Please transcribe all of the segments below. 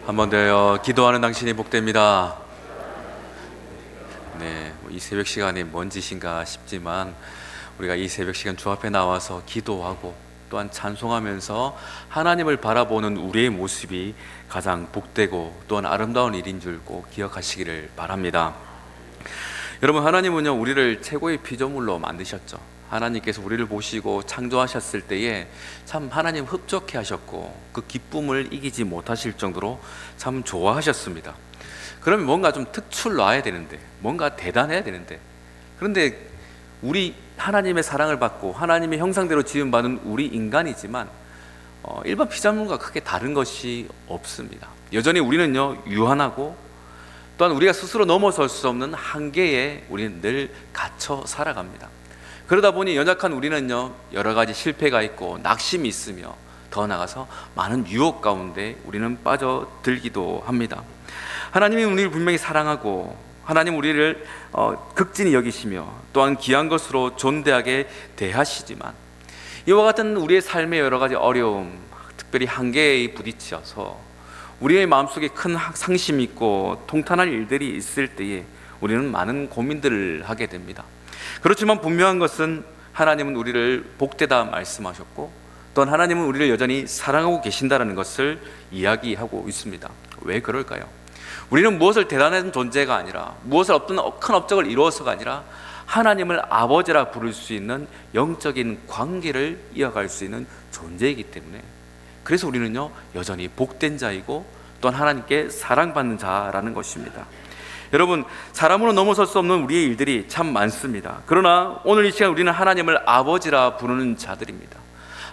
한 번 더요. 기도하는 당신이 복됩니다. 네, 이 새벽 시간이 뭔 짓인가 싶지만 우리가 이 새벽 시간 주 앞에 나와서 기도하고 또한 찬송하면서 하나님을 바라보는 우리의 모습이 가장 복되고 또한 아름다운 일인 줄 꼭 기억하시기를 바랍니다. 여러분, 하나님은요 우리를 최고의 피조물로 만드셨죠. 하나님께서 우리를 보시고 창조하셨을 때에 참 하나님 흡족해 하셨고 그 기쁨을 이기지 못하실 정도로 참 좋아하셨습니다. 그러면 뭔가 좀 특출 놔야 되는데, 뭔가 대단해야 되는데, 그런데 우리 하나님의 사랑을 받고 하나님의 형상대로 지음받은 우리 인간이지만 일반 피조물과 크게 다른 것이 없습니다. 여전히 우리는요 유한하고 또한 우리가 스스로 넘어설 수 없는 한계에 우리는 늘 갇혀 살아갑니다. 그러다 보니 연약한 우리는요 여러 가지 실패가 있고 낙심이 있으며 더 나아가서 많은 유혹 가운데 우리는 빠져들기도 합니다. 하나님이 우리를 분명히 사랑하고 하나님 우리를 극진히 여기시며 또한 귀한 것으로 존대하게 대하시지만 이와 같은 우리의 삶의 여러 가지 어려움, 특별히 한계에 부딪혀서 우리의 마음속에 큰 상심이 있고 통탄할 일들이 있을 때에 우리는 많은 고민들을 하게 됩니다. 그렇지만 분명한 것은 하나님은 우리를 복되다 말씀하셨고 또한 하나님은 우리를 여전히 사랑하고 계신다는 것을 이야기하고 있습니다. 왜 그럴까요? 우리는 무엇을 대단한 존재가 아니라 무엇을 어떤 큰 업적을 이루어서가 아니라 하나님을 아버지라 부를 수 있는 영적인 관계를 이어갈 수 있는 존재이기 때문에 그래서 우리는요 여전히 복된 자이고 또한 하나님께 사랑받는 자라는 것입니다. 여러분, 사람으로 넘어설 수 없는 우리의 일들이 참 많습니다. 그러나 오늘 이 시간 우리는 하나님을 아버지라 부르는 자들입니다.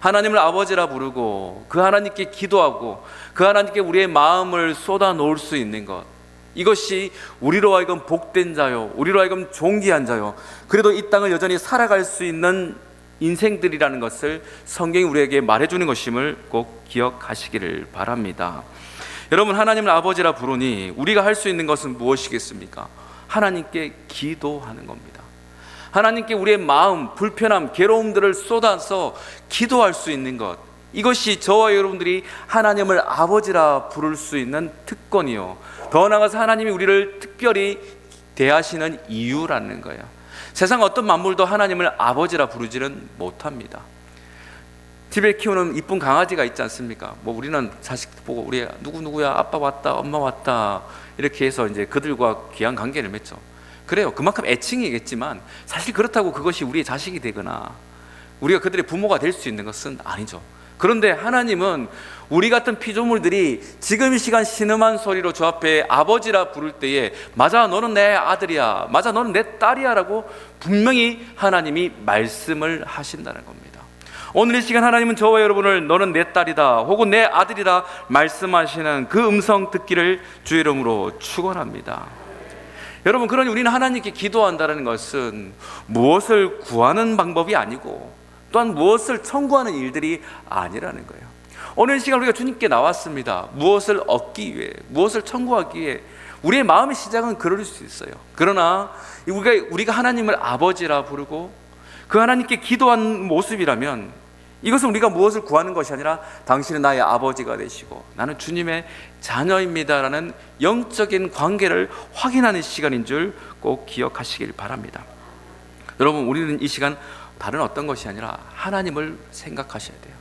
하나님을 아버지라 부르고 그 하나님께 기도하고 그 하나님께 우리의 마음을 쏟아 놓을 수 있는 것, 이것이 우리로 하여금 복된 자요, 우리로 하여금 존귀한 자요, 그래도 이 땅을 여전히 살아갈 수 있는 인생들이라는 것을 성경이 우리에게 말해주는 것임을 꼭 기억하시기를 바랍니다. 여러분, 하나님을 아버지라 부르니 우리가 할 수 있는 것은 무엇이겠습니까? 하나님께 기도하는 겁니다. 하나님께 우리의 마음, 불편함, 괴로움들을 쏟아서 기도할 수 있는 것, 이것이 저와 여러분들이 하나님을 아버지라 부를 수 있는 특권이요, 더 나아가서 하나님이 우리를 특별히 대하시는 이유라는 거예요. 세상 어떤 만물도 하나님을 아버지라 부르지는 못합니다. 집에 키우는 이쁜 강아지가 있지 않습니까? 우리는 자식 보고 우리 누구누구야, 아빠 왔다, 엄마 왔다, 이렇게 해서 이제 그들과 귀한 관계를 맺죠. 그래요. 그만큼 애칭이겠지만 사실 그렇다고 그것이 우리의 자식이 되거나 우리가 그들의 부모가 될 수 있는 것은 아니죠. 그런데 하나님은 우리 같은 피조물들이 지금 이 시간 신음한 소리로 주 앞에 아버지라 부를 때에 맞아, 너는 내 아들이야, 맞아, 너는 내 딸이야 라고 분명히 하나님이 말씀을 하신다는 겁니다. 오늘 이 시간 하나님은 저와 여러분을 너는 내 딸이다 혹은 내 아들이다 말씀하시는 그 음성 듣기를 주의 이름으로 축원합니다. 여러분, 그러니 우리는 하나님께 기도한다는 것은 무엇을 구하는 방법이 아니고 또한 무엇을 청구하는 일들이 아니라는 거예요. 오늘 이 시간 우리가 주님께 나왔습니다. 무엇을 얻기 위해, 무엇을 청구하기 위해. 우리의 마음의 시작은 그럴 수 있어요. 그러나 우리가 하나님을 아버지라 부르고 그 하나님께 기도한 모습이라면 이것은 우리가 무엇을 구하는 것이 아니라 당신은 나의 아버지가 되시고 나는 주님의 자녀입니다라는 영적인 관계를 확인하는 시간인 줄 꼭 기억하시길 바랍니다. 여러분, 우리는 이 시간 다른 어떤 것이 아니라 하나님을 생각하셔야 돼요.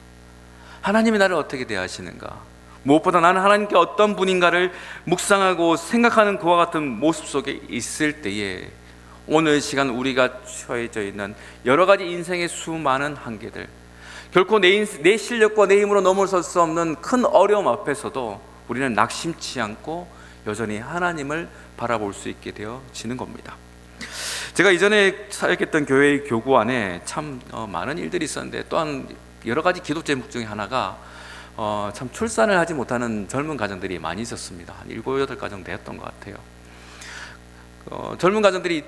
하나님이 나를 어떻게 대하시는가, 무엇보다 나는 하나님께 어떤 분인가를 묵상하고 생각하는 그와 같은 모습 속에 있을 때에 오늘 시간 우리가 처해져 있는 여러 가지 인생의 수많은 한계들, 결코 내 실력과 내 힘으로 넘어설 수 없는 큰 어려움 앞에서도 우리는 낙심치 않고 여전히 하나님을 바라볼 수 있게 되어지는 겁니다. 제가 이전에 사역했던 교회의 교구 안에 참 많은 일들이 있었는데 또한 여러 가지 기도 제목 중에 하나가 참 출산을 하지 못하는 젊은 가정들이 많이 있었습니다. 한 7, 8가정 되었던 것 같아요. 젊은 가정들이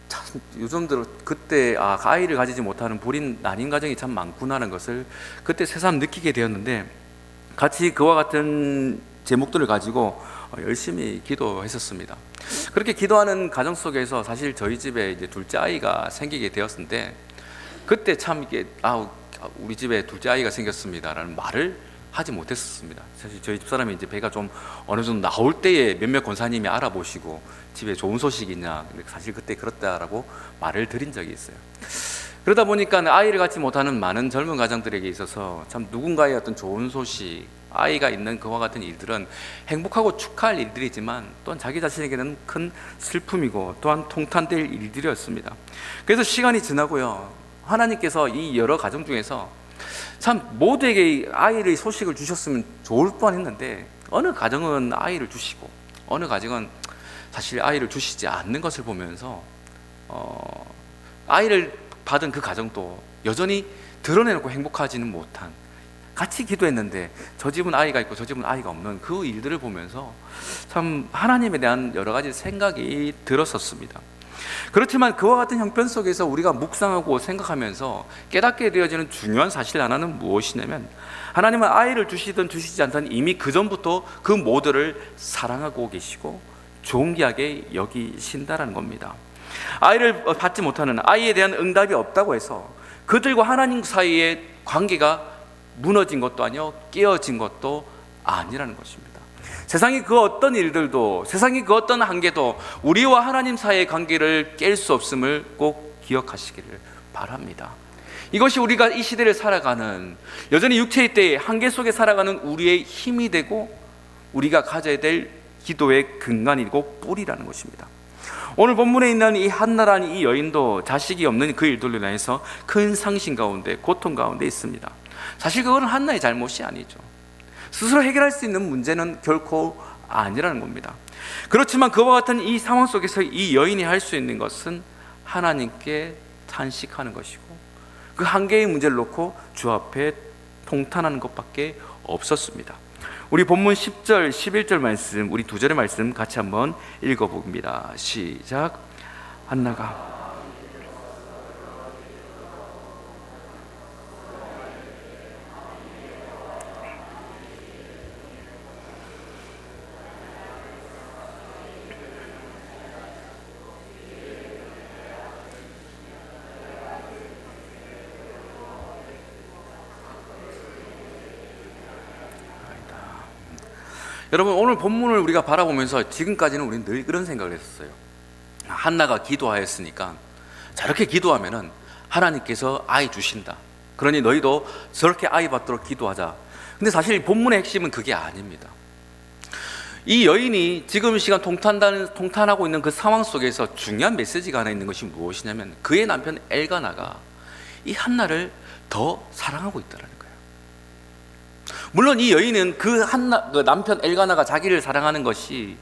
참 요즘 들어 그때 아이를 가지지 못하는 불임 난임 가정이 참 많구나라는 것을 그때 새삼 느끼게 되었는데, 같이 그와 같은 제목들을 가지고 열심히 기도했었습니다. 그렇게 기도하는 가정 속에서 사실 저희 집에 이제 둘째 아이가 생기게 되었는데 그때 참 이게 우리 집에 둘째 아이가 생겼습니다라는 말을 하지 못했었습니다. 사실 저희 집사람이 이제 배가 좀 어느 정도 나올 때에 몇몇 권사님이 알아보시고 집에 좋은 소식이 있냐, 근데 사실 그때 그렇다라고 말을 드린 적이 있어요. 그러다 보니까 아이를 갖지 못하는 많은 젊은 가정들에게 있어서 참 누군가의 어떤 좋은 소식, 아이가 있는 그와 같은 일들은 행복하고 축하할 일들이지만 또한 자기 자신에게는 큰 슬픔이고 또한 통탄될 일들이었습니다. 그래서 시간이 지나고요, 하나님께서 이 여러 가정 중에서 참 모두에게 아이의 소식을 주셨으면 좋을 뻔했는데 어느 가정은 아이를 주시고 어느 가정은 사실 아이를 주시지 않는 것을 보면서 아이를 받은 그 가정도 여전히 드러내놓고 행복하지는 못한, 같이 기도했는데 저 집은 아이가 있고 저 집은 아이가 없는 그 일들을 보면서 참 하나님에 대한 여러 가지 생각이 들었었습니다. 그렇지만 그와 같은 형편 속에서 우리가 묵상하고 생각하면서 깨닫게 되어지는 중요한 사실 하나는 무엇이냐면, 하나님은 아이를 주시든 주시지 않든 이미 그 전부터 그 모두를 사랑하고 계시고 존귀하게 여기신다라는 겁니다. 아이를 받지 못하는, 아이에 대한 응답이 없다고 해서 그들과 하나님 사이의 관계가 무너진 것도 아니요 깨어진 것도 아니라는 것입니다. 세상이 그 어떤 일들도, 세상이 그 어떤 한계도 우리와 하나님 사이의 관계를 깰 수 없음을 꼭 기억하시기를 바랍니다. 이것이 우리가 이 시대를 살아가는, 여전히 육체의 때의 한계 속에 살아가는 우리의 힘이 되고 우리가 가져야 될 기도의 근간이고 뿌리라는 것입니다. 오늘 본문에 있는 이 한나라는 이 여인도 자식이 없는 그 일들로 인해서 큰 상심 가운데, 고통 가운데 있습니다. 사실 그거는 한나의 잘못이 아니죠. 스스로 해결할 수 있는 문제는 결코 아니라는 겁니다. 그렇지만 그와 같은 이 상황 속에서 이 여인이 할 수 있는 것은 하나님께 탄식하는 것이고 그 한계의 문제를 놓고 주 앞에 통탄하는 것밖에 없었습니다. 우리 본문 10절, 11절 말씀, 우리 두 절의 말씀 같이 한번 읽어봅니다. 시작. 한나가 여러분, 오늘 본문을 우리가 바라보면서 지금까지는 우리는 늘 그런 생각을 했었어요. 한나가 기도하였으니까 저렇게 기도하면은 하나님께서 아이 주신다, 그러니 너희도 저렇게 아이 받도록 기도하자. 근데 사실 본문의 핵심은 그게 아닙니다. 이 여인이 지금 시간 통탄하고 있는 그 상황 속에서 중요한 메시지가 하나 있는 것이 무엇이냐면, 그의 남편 엘가나가 이 한나를 더 사랑하고 있다는 거예요. 물론 이 여인은 그 남편 엘가나가 자기를 사랑하는 것이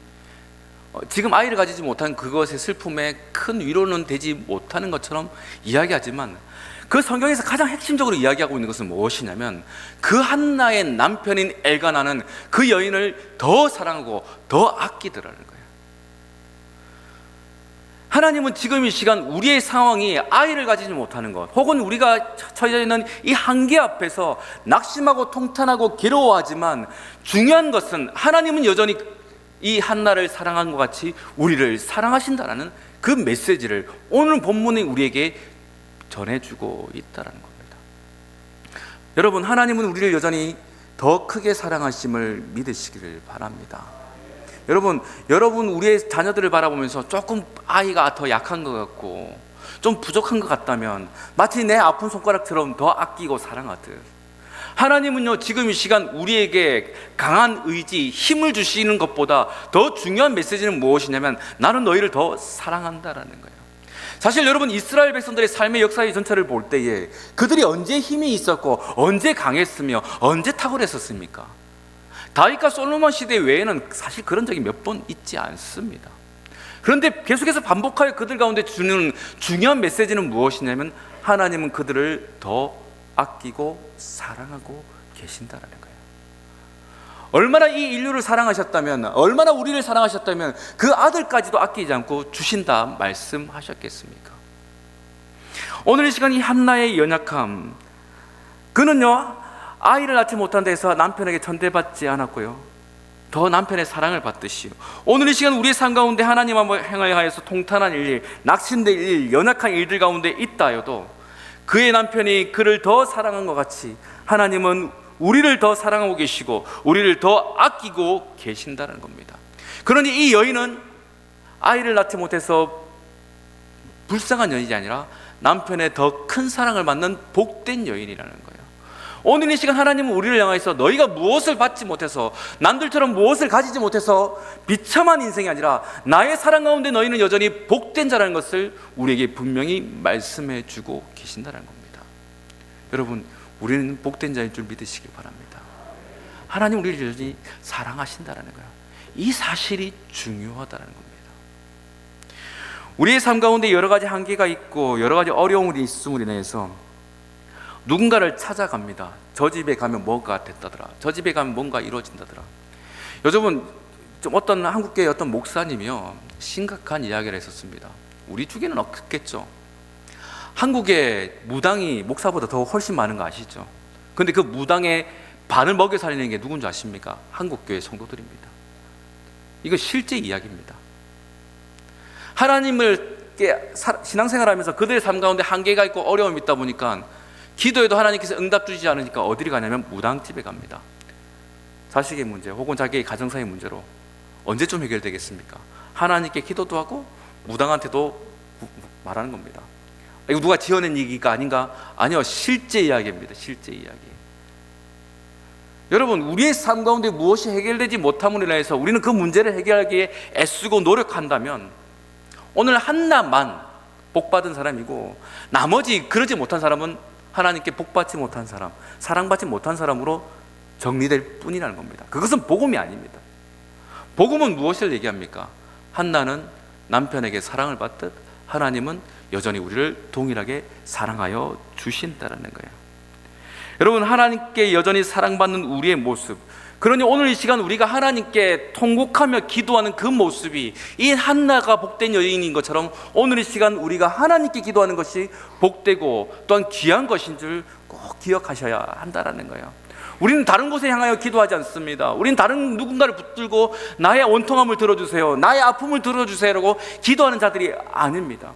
지금 아이를 가지지 못한 그것의 슬픔에 큰 위로는 되지 못하는 것처럼 이야기하지만, 그 성경에서 가장 핵심적으로 이야기하고 있는 것은 무엇이냐면, 그 한나의 남편인 엘가나는 그 여인을 더 사랑하고 더 아끼더라는 거예요. 하나님은 지금 이 시간 우리의 상황이 아이를 가지지 못하는 것, 혹은 우리가 처해 있는 이 한계 앞에서 낙심하고 통탄하고 괴로워하지만, 중요한 것은 하나님은 여전히 이 한나를 사랑한 것 같이 우리를 사랑하신다라는 그 메시지를 오늘 본문이 우리에게 전해주고 있다는 겁니다. 여러분, 하나님은 우리를 여전히 더 크게 사랑하심을 믿으시기를 바랍니다. 여러분 우리의 자녀들을 바라보면서 조금 아이가 더 약한 것 같고 좀 부족한 것 같다면 마치 내 아픈 손가락처럼 더 아끼고 사랑하듯, 하나님은요 지금 이 시간 우리에게 강한 의지, 힘을 주시는 것보다 더 중요한 메시지는 무엇이냐면, 나는 너희를 더 사랑한다라는 거예요. 사실 여러분, 이스라엘 백성들의 삶의 역사의 전체를 볼 때에 그들이 언제 힘이 있었고 언제 강했으며 언제 탁월했었습니까? 다윗과 솔로몬 시대 외에는 사실 그런 적이 몇 번 있지 않습니다. 그런데 계속해서 반복하여 그들 가운데 주는 중요한 메시지는 무엇이냐면, 하나님은 그들을 더 아끼고 사랑하고 계신다라는 거예요. 얼마나 이 인류를 사랑하셨다면, 얼마나 우리를 사랑하셨다면 그 아들까지도 아끼지 않고 주신다 말씀하셨겠습니까? 오늘 이 시간 이 한나의 연약함, 그는요 아이를 낳지 못한 데서 남편에게 천대받지 않았고요, 더 남편의 사랑을 받듯이요, 오늘 이 시간 우리의 삶 가운데 하나님 앞에 행하여서 통탄한 일, 낙심된 일, 연약한 일들 가운데 있다 해도 그의 남편이 그를 더 사랑한 것 같이 하나님은 우리를 더 사랑하고 계시고 우리를 더 아끼고 계신다는 겁니다. 그러니 이 여인은 아이를 낳지 못해서 불쌍한 여인이 아니라 남편의 더 큰 사랑을 받는 복된 여인이라는 거예요. 오늘 이 시간 하나님은 우리를 향해서 너희가 무엇을 받지 못해서, 남들처럼 무엇을 가지지 못해서 비참한 인생이 아니라 나의 사랑 가운데 너희는 여전히 복된 자라는 것을 우리에게 분명히 말씀해 주고 계신다는 겁니다. 여러분, 우리는 복된 자인 줄 믿으시길 바랍니다. 하나님 우리를 여전히 사랑하신다는 거예요. 이 사실이 중요하다는 겁니다. 우리의 삶 가운데 여러 가지 한계가 있고 여러 가지 어려움이 있음으로 인해서 누군가를 찾아갑니다. 저 집에 가면 뭐가 됐다더라, 저 집에 가면 뭔가 이루어진다더라. 요즘은 좀 어떤 한국교회 어떤 목사님이요, 심각한 이야기를 했었습니다. 우리 주에는 없겠죠. 한국에 무당이 목사보다 더 훨씬 많은 거 아시죠? 근데 그 무당의 반을 먹여 살리는 게 누군지 아십니까? 한국교회 성도들입니다. 이거 실제 이야기입니다. 하나님을 신앙생활하면서 그들의 삶 가운데 한계가 있고 어려움이 있다 보니까 기도해도 하나님께서 응답 주시지 않으니까 어디를 가냐면 무당집에 갑니다. 자식의 문제 혹은 자기의 가정사의 문제로 언제쯤 해결되겠습니까? 하나님께 기도도 하고 무당한테도 말하는 겁니다. 이거 누가 지어낸 얘기가 아닌가? 아니요, 실제 이야기입니다. 실제 이야기. 여러분, 우리의 삶 가운데 무엇이 해결되지 못함으로 인해서 우리는 그 문제를 해결하기에 애쓰고 노력한다면 오늘 한나만 복받은 사람이고 나머지 그러지 못한 사람은 하나님께 복받지 못한 사람, 사랑받지 못한 사람으로 정리될 뿐이라는 겁니다. 그것은 복음이 아닙니다. 복음은 무엇을 얘기합니까? 한나는 남편에게 사랑을 받듯 하나님은 여전히 우리를 동일하게 사랑하여 주신다는 거예요. 여러분, 하나님께 여전히 사랑받는 우리의 모습, 그러니 오늘 이 시간 우리가 하나님께 통곡하며 기도하는 그 모습이 이 한나가 복된 여인인 것처럼 오늘 이 시간 우리가 하나님께 기도하는 것이 복되고 또한 귀한 것인 줄 꼭 기억하셔야 한다는 거예요. 우리는 다른 곳에 향하여 기도하지 않습니다. 우리는 다른 누군가를 붙들고 나의 원통함을 들어주세요, 나의 아픔을 들어주세요라고 기도하는 자들이 아닙니다.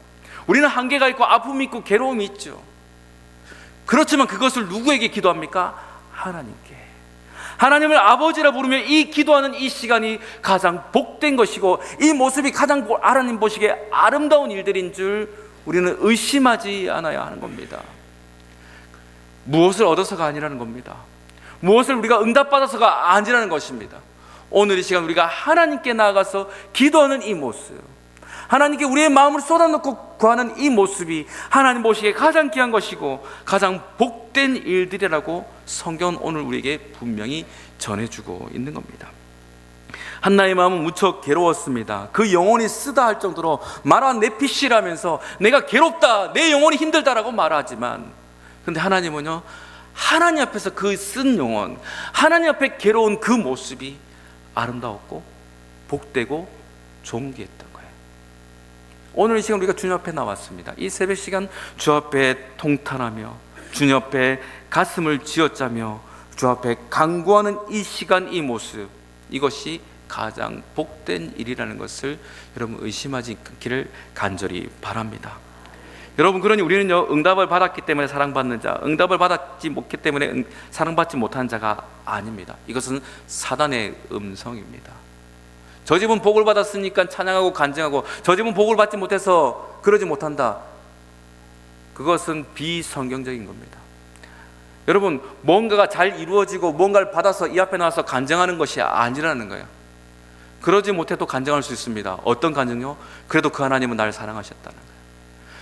우리는 한계가 있고 아픔이 있고 괴로움이 있죠. 그렇지만 그것을 누구에게 기도합니까? 하나님께. 하나님을 아버지라 부르며 이 기도하는 이 시간이 가장 복된 것이고 이 모습이 가장 하나님 보시기에 아름다운 일들인 줄 우리는 의심하지 않아야 하는 겁니다. 무엇을 얻어서가 아니라는 겁니다. 무엇을 우리가 응답받아서가 아니라는 것입니다. 오늘 이 시간 우리가 하나님께 나아가서 기도하는 이 모습, 하나님께 우리의 마음을 쏟아놓고 구하는 이 모습이 하나님 보시기에 가장 귀한 것이고 가장 복된 일들이라고 성경은 오늘 우리에게 분명히 전해주고 있는 겁니다. 한나의 마음은 무척 괴로웠습니다. 그 영혼이 쓰다 할 정도로 마라 네피시라면서 내가 괴롭다, 내 영혼이 힘들다라고 말하지만, 근데 하나님은요, 하나님 앞에서 그 쓴 영혼, 하나님 앞에 괴로운 그 모습이 아름다웠고 복되고 존귀했던 거예요. 오늘 이 시간 우리가 주님 앞에 나왔습니다. 이 새벽 시간 주 앞에 통탄하며 주님 앞에 가슴을 쥐어짜며 주 앞에 간구하는 이 시간, 이 모습, 이것이 가장 복된 일이라는 것을 여러분 의심하지 않기를 간절히 바랍니다. 여러분, 그러니 우리는요, 응답을 받았기 때문에 사랑받는 자, 응답을 받았지 못했기 때문에 사랑받지 못한 자가 아닙니다. 이것은 사단의 음성입니다. 저 집은 복을 받았으니까 찬양하고 간증하고, 저 집은 복을 받지 못해서 그러지 못한다. 그것은 비성경적인 겁니다. 여러분, 뭔가가 잘 이루어지고 뭔가를 받아서 이 앞에 나와서 간증하는 것이 아니라는 거예요. 그러지 못해도 간증할 수 있습니다. 어떤 간증요? 그래도 그 하나님은 나를 사랑하셨다는 거예요.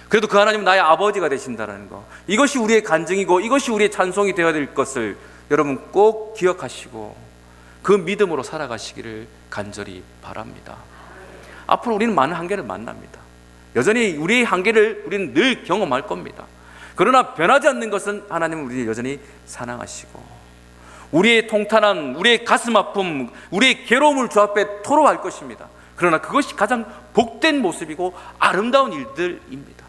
그래도 그 하나님은 나의 아버지가 되신다는 거, 이것이 우리의 간증이고 이것이 우리의 찬송이 되어야 될 것을 여러분 꼭 기억하시고 그 믿음으로 살아가시기를 간절히 바랍니다. 앞으로 우리는 많은 한계를 만납니다. 여전히 우리의 한계를 우리는 늘 경험할 겁니다. 그러나 변하지 않는 것은 하나님은 우리를 여전히 사랑하시고 우리의 통탄함, 우리의 가슴 아픔, 우리의 괴로움을 주 앞에 토로할 것입니다. 그러나 그것이 가장 복된 모습이고 아름다운 일들입니다.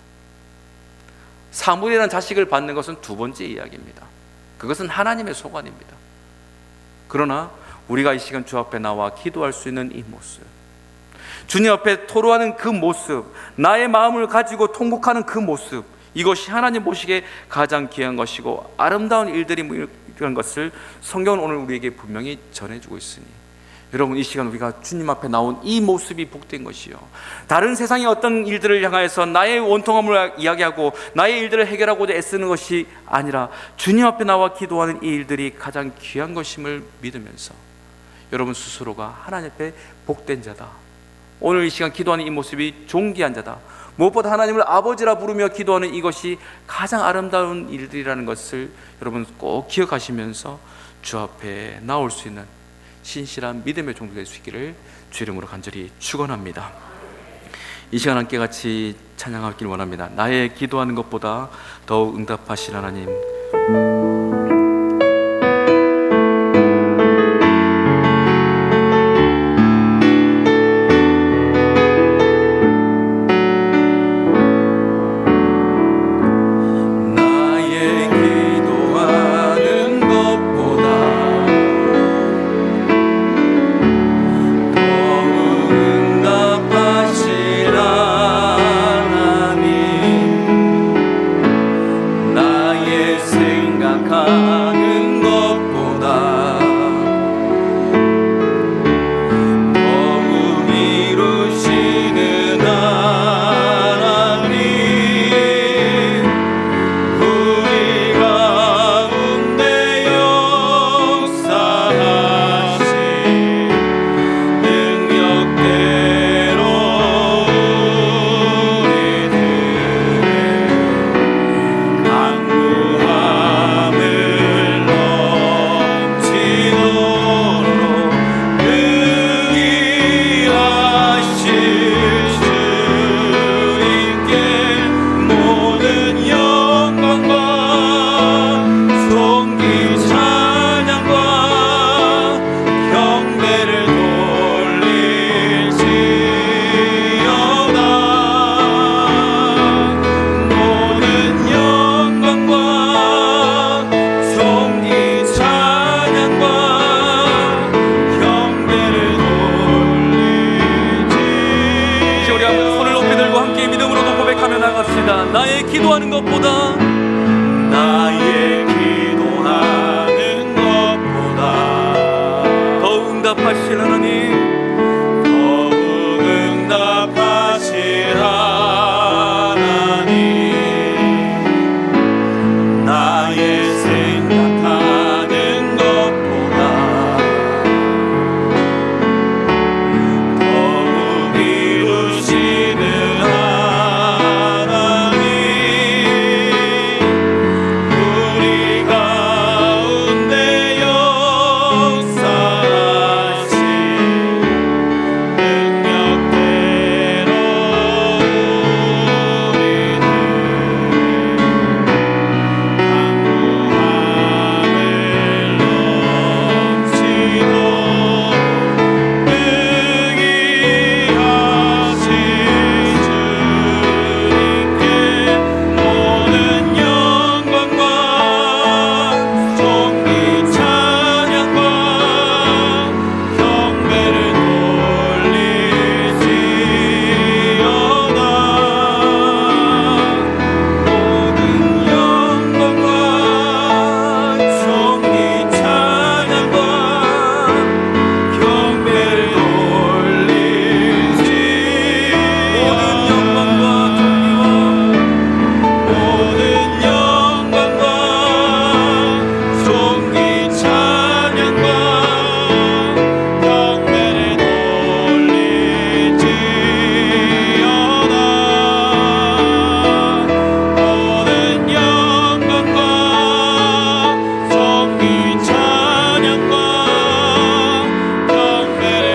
사무엘이라는 자식을 받는 것은 두 번째 이야기입니다. 그것은 하나님의 소관입니다. 그러나 우리가 이 시간 주 앞에 나와 기도할 수 있는 이 모습, 주님 앞에 토로하는 그 모습, 나의 마음을 가지고 통곡하는 그 모습, 이것이 하나님 보시기에 가장 귀한 것이고 아름다운 일들임을 특별한 것을 성경은 오늘 우리에게 분명히 전해주고 있으니, 여러분, 이 시간 우리가 주님 앞에 나온 이 모습이 복된 것이요, 다른 세상의 어떤 일들을 향하여서 나의 원통함을 이야기하고 나의 일들을 해결하고자 애쓰는 것이 아니라 주님 앞에 나와 기도하는 이 일들이 가장 귀한 것임을 믿으면서 여러분 스스로가 하나님 앞에 복된 자다, 오늘 이 시간 기도하는 이 모습이 존귀한 자다, 무엇보다 하나님을 아버지라 부르며 기도하는 이것이 가장 아름다운 일들이라는 것을 여러분 꼭 기억하시면서 주 앞에 나올 수 있는 신실한 믿음의 종도 될 수 있기를 주 이름으로 간절히 축원합니다. 이 시간 함께 같이 찬양하길 원합니다. 나의 기도하는 것보다 더욱 응답하실 하나님. 나의 기도하는 것보다 더욱 응답하실 하나님, 더욱 응답하실 하나님, 나의 생각하는 것보다 더욱 이루시는 하나님, 우리 가운데 역사하신 능력대로 우리는 강구함을 넘치고 능히 하신 주님께 모든 영광과 존귀 찬양과 경배를 돌리시오다. 모든 영광과 존귀 찬양과 경배를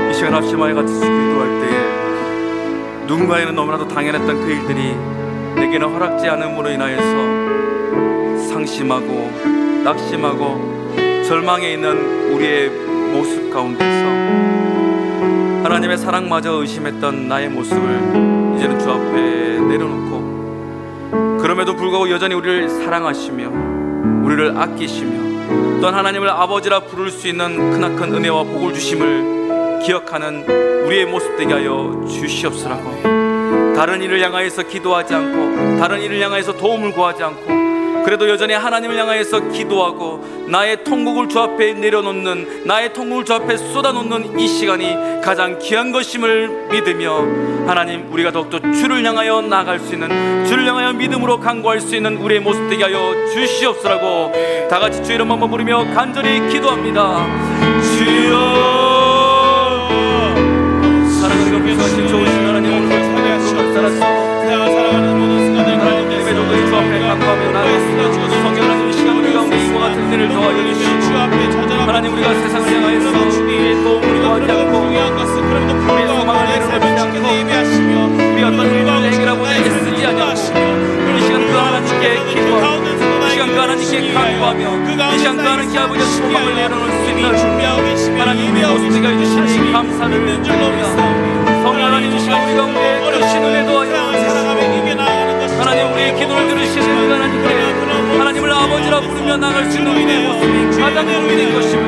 이 시간 합심하여 같이 기도할 때에 누군가에는 너무나도 당연했던 그 일들이 내게는 허락지 않음으로 인하여서 상심하고 낙심하고 절망에 있는 우리의 모습 가운데서 하나님의 사랑마저 의심했던 나의 모습을 이제는 주 앞에 내려놓고, 그럼에도 불구하고 여전히 우리를 사랑하시며 우리를 아끼시며 또한 하나님을 아버지라 부를 수 있는 크나큰 은혜와 복을 주심을 기억하는 우리의 모습 되게 하여 주시옵소라고 다른 일을 향하여서 기도하지 않고 다른 일을 향하여서 도움을 구하지 않고 그래도 여전히 하나님을 향하여서 기도하고 나의 통곡을 주 앞에 내려놓는, 나의 통곡을 주 앞에 쏟아놓는 이 시간이 가장 귀한 것임을 믿으며 하나님, 우리가 더욱더 주를 향하여 나아갈 수 있는, 주를 향하여 믿음으로 간구할 수 있는 우리의 모습 되게 하여 주시옵소라고 다 같이 주의 이름 한번 부르며 간절히 기도합니다. 주여, 사랑하는 감사하신 좋으신 하나님, 오늘도 찬양하시고 살았소. 살아가는 모든 순간들 하나님 예배 정도의 주 앞에 간구하며 나아갔습니다. 성경하는 이 시간 우리 가운데 이와 같은 은혜를 더하여 주시고 하나님, 우리가 세상을 향하여서 우리의 도움을 구하지 않고 우리의 소망을 내려놓지 않고 우리 어떤 일을 해결하고자 애쓰지 않냐고 이 시간 그 하나님께 기도하고 이 시간 그 하나님께 간구하며 이 시간 그 하나님께 아버지의 소망을 내려놓을 수 있는 하나님, 우리의 모습 되게 해주시니 감사를 드립니다. 성령 하나님, 이 시간 우리 가운데 크신 은혜 더하여 하나님, 우리의 기도를 들으시는 하나님께 하나님을 아버지라 부르며 나갈 수 있는 우리의 모습이 가장 은혜된 것임을,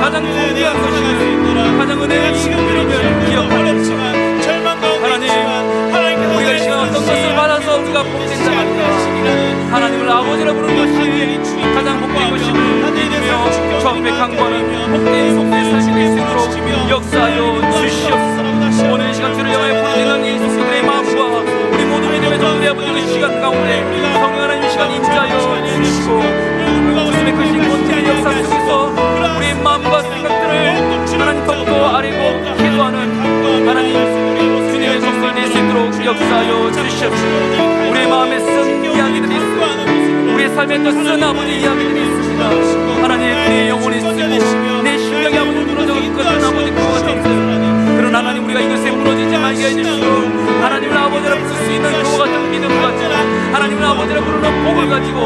가장 존귀한 것임을, 가장 은혜를 지금을 기억합니다. 하나님, 우리가 이 시간 어떤 것을 받아서 우리가 복된다 하니까 하나님을 아버지라 부르는 것이 가장 복된 것임을 믿으며 주 앞에 간구하는 복된 삶이 될 수 있도록 역사하여 주시옵소서. 오늘 이 시간 주를 향하여 부르짖는 이 성도들의 마음과 우리 모두 믿음의 종들의 아버지의 시간 가운데 성령 하나님 이 시간 임재하여 주시고 주님의 크신 권능의 역사 속에서 우리의 마음과 생각들을 하나님 더욱더 아뢰고 기도하는 하나님 주님의 종들 될 수 있도록 역사하여 주시옵소서. 우리의 마음에 쓴 이야기들이 있습니다. 우리의 삶에 또 쓴 아버지 이야기들이 있습니다. 하나님, 우리의 영혼이 쓰고 내 심령이 아버지 무너져 있거든 아버지 그와 같은 그런 하나님, 우리가 이것에 무너지지 말게 해주시고 하나님을 아버지라 부를 수 있는 그와 같은 믿음을 가지고 하나님을 아버지라 부르는 복을 가지고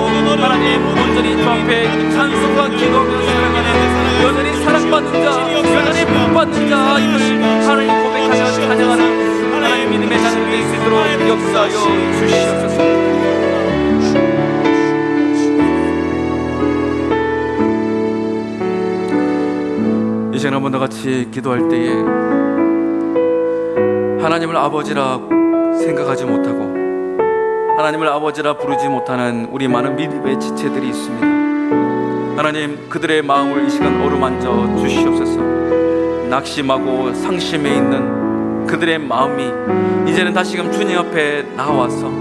하나님 온전히 주 앞에 찬송과 기도하며 살아가는 여전히 사랑받는 자, 여전히 복받는 자 이것을 하나님 고백하며 찬양하는 하나님 믿음의 자녀들 될 수 있도록 역사하여 주시옵소서. 이 시간 한번 더 같이 기도할 때에 하나님을 아버지라 생각하지 못하고 하나님을 아버지라 부르지 못하는 우리 많은 믿음의 지체들이 있습니다. 하나님, 그들의 마음을 이 시간 어루만져 주시옵소서. 낙심하고 상심해 있는 그들의 마음이 이제는 다시금 주님 앞에 나와서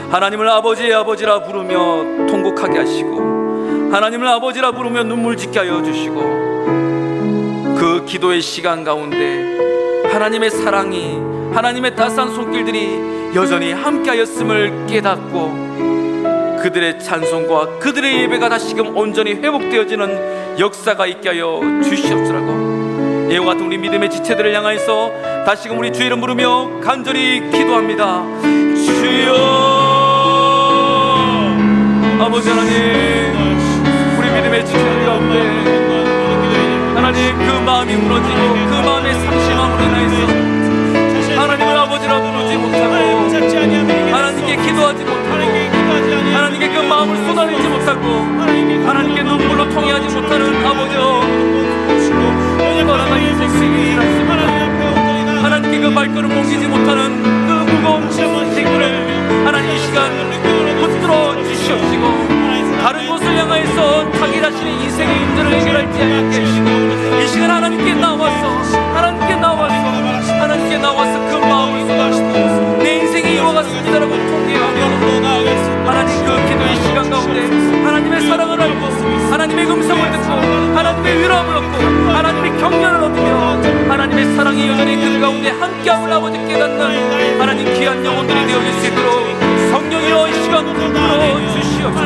하나님을 아버지라 부르며 통곡하게 하시고 하나님을 아버지라 부르며 눈물 짓게 하여 주시고 그 기도의 시간 가운데 하나님의 사랑이, 하나님의 따스한 손길들이 여전히 함께하였음을 깨닫고 그들의 찬송과 그들의 예배가 다시금 온전히 회복되어지는 역사가 있게 하여 주시옵소라고 이와 같은 우리 믿음의 지체들을 향하여서 다시금 우리 주 이름 부르며 간절히 기도합니다. 주여, 아버지 하나님, 우리 믿음의 지체들 가운데 하나님 그 마음이 무너지고 그 마음의 상심함으로 인하여서 하나님을 아버지라 부르지 못하고 하나님께 기도하지 못하고 하나님께 그 마음을 쏟아내지 못하고 하나님께 눈물로 통해하지 못하는 아버지여 떠나간 인생들이 지났습니다. 하나님께 그 발걸음 옮기지 못하는 그 무거운 인생들을 하나님 이 시간 붙들어 주시옵시고 다른 곳을 향하여서 자기 자신의 인생의 문제를 해결할지 않게 해주시고 이 시간 하나님께 나와서 그 마음을 쏟아내고 내 인생이 이와 같습니다라고 통계하며 하나님 그 기도의 시간 가운데 하나님의 사랑을 알고 하나님의 음성을 듣고 하나님의 위로함을 얻고 하나님의 격려를 얻으며 하나님의 사랑이 여전히 그 가운데 함께함을 아버지 깨닫는 하나님 귀한 영혼들이 되어질 수 있도록 성령이여 이 시간 불러 주시옵소서.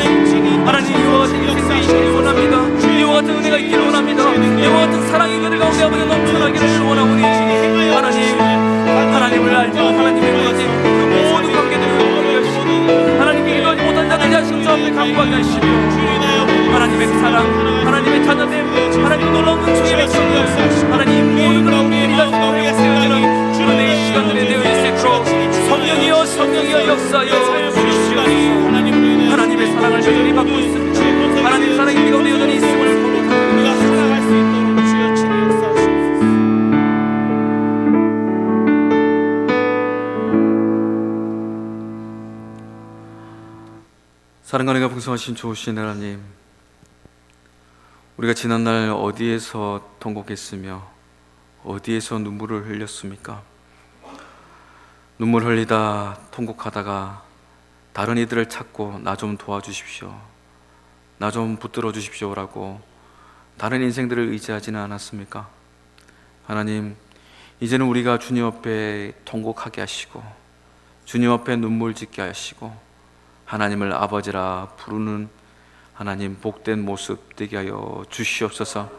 하나님 이와 같은 인생이 있기를 원합니다. 이와 같은 은혜가 있기를 원합니다. 이와 같은 사랑이 그들 가운데 아버지 넘쳐나기를 원하오니 하나님을 알고 하나님의 모든 그 모든 관계들을 얻게 하시고 하나님께 기도하지 못한 자들 자신 주 앞에 간구하게 하시며 하나님의 사랑, 하나님의 자녀됨, 하나님의 놀라운 은총의 백성들 하나님 모든 걸 우리들이 다시 회복되어지는 은혜의 시간들이 되어 있도록 성령이여 역사하여 주시옵소서. 하나님의 사랑을 여전히 받고 있습니다. 하나님의 사랑이 우리 가운데 여전히 있음을 고백합니다. 살아갈 수 있도록 주여 친히 역사하시옵소서. 주여, 사랑과 은혜가 풍성하신 좋으신 하나님, 우리가 지난날 어디에서 통곡했으며 어디에서 눈물을 흘렸습니까? 눈물 흘리다 통곡하다가 다른 이들을 찾고 나 좀 도와주십시오, 나 좀 붙들어 주십시오라고 다른 인생들을 의지하지는 않았습니까? 하나님, 이제는 우리가 주님 앞에 통곡하게 하시고 주님 앞에 눈물 짓게 하시고 하나님을 아버지라 부르는 하나님 복된 모습 되게 하여 주시옵소서.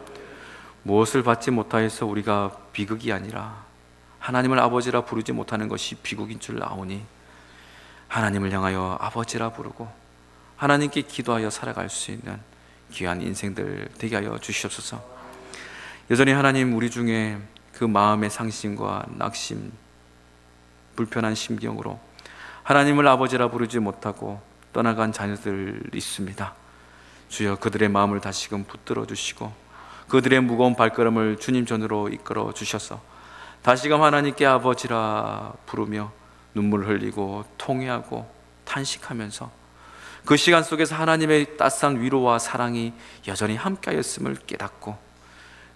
무엇을 받지 못하여서 우리가 비극이 아니라 하나님을 아버지라 부르지 못하는 것이 비극인 줄 아오니 하나님을 향하여 아버지라 부르고 하나님께 기도하여 살아갈 수 있는 귀한 인생들 되게 하여 주시옵소서. 여전히 하나님, 우리 중에 그 마음의 상심과 낙심, 불편한 심경으로 하나님을 아버지라 부르지 못하고 떠나간 자녀들 있습니다. 주여, 그들의 마음을 다시금 붙들어 주시고 그들의 무거운 발걸음을 주님 전으로 이끌어 주셔서 다시금 하나님께 아버지라 부르며 눈물 흘리고 통회하고 탄식하면서 그 시간 속에서 하나님의 따스한 위로와 사랑이 여전히 함께하였음을 깨닫고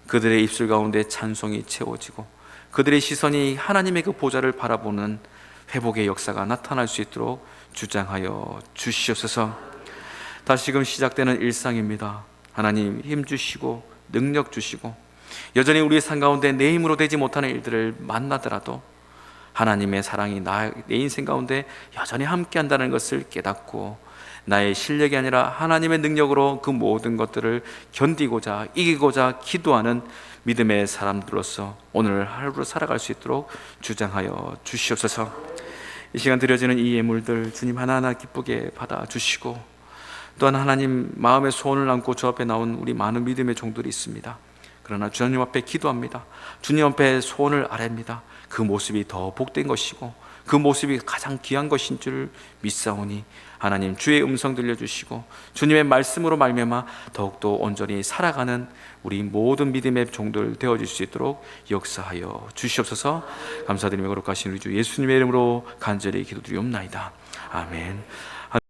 그들의 입술 가운데 찬송이 채워지고 그들의 시선이 하나님의 그 보좌를 바라보는 회복의 역사가 나타날 수 있도록 주장하여 주시옵소서. 다시금 시작되는 일상입니다. 하나님, 힘 주시고 능력 주시고 여전히 우리의 삶 가운데 내 힘으로 되지 못하는 일들을 만나더라도 하나님의 사랑이 내 인생 가운데 여전히 함께한다는 것을 깨닫고 나의 실력이 아니라 하나님의 능력으로 그 모든 것들을 견디고자 이기고자 기도하는 믿음의 사람들로서 오늘 하루를 살아갈 수 있도록 주장하여 주시옵소서. 이 시간 드려지는 이 예물들 주님 하나하나 기쁘게 받아주시고 또한 하나님, 마음의 소원을 안고 주 앞에 나온 우리 많은 믿음의 종들이 있습니다. 그러나 주님 앞에 기도합니다. 주님 앞에 소원을 아뢰입니다. 그 모습이 더 복된 것이고 그 모습이 가장 귀한 것인 줄 믿사오니 하나님, 주의 음성 들려주시고 주님의 말씀으로 말미암아 더욱더 온전히 살아가는 우리 모든 믿음의 종들 되어질 수 있도록 역사하여 주시옵소서. 감사드리며 거룩하신 우리 주 예수님의 이름으로 간절히 기도드리옵나이다. 아멘.